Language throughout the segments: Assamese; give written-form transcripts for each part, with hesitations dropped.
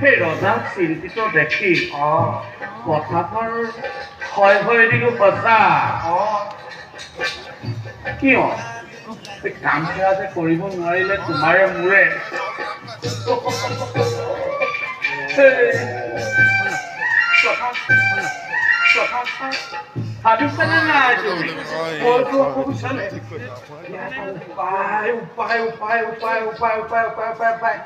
সেই ৰজাক চিন্তিত দেখি কথাষাৰ হয় হয় দিলো সঁচা কিয় কাম খেলা যে কৰিব নোৱাৰিলে তোমাৰে মোৰে ভাবিছানে নাই তুমি মইতো ভাবিছানে উপায় উপায় উপায় উপায় উপায় উপায় উপায় উপায় উপায়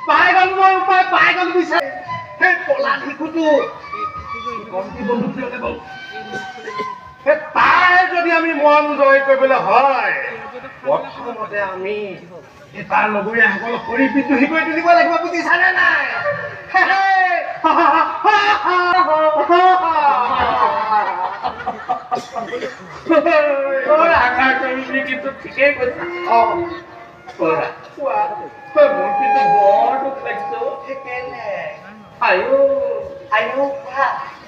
পাই গ'ল মই উপায় পাই গ'ল বিচাৰে সেই কলা শিশুটো কমটি বন্ধু গ'ল সেই তাই যদি আমি মন জয় কৰিবলৈ হয় প্ৰথমতে আমি তাৰ লগৰীয়াসকলক কৰি বিদ্ৰোহী কৰি তুলিব লাগিব বুজিছানে নাই কিন্তু ঠিকেই কৈছা মোৰ কিন্তু বৰ দুখ লাগিছে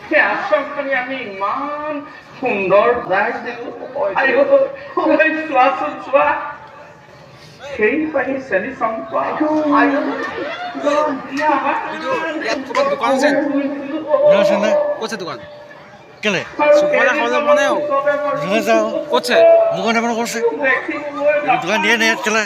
সেই আশ্ৰমখনি আমি ইমান সুন্দৰ চোৱাচোন চোৱা সেই পাহি চেনি চম্পা দোকান আছে ক'ত দোকান কেলে সুপারা খাওয়া যাবো না যাও করছে দোকান করছে দোকান দিয়ে নেই চলে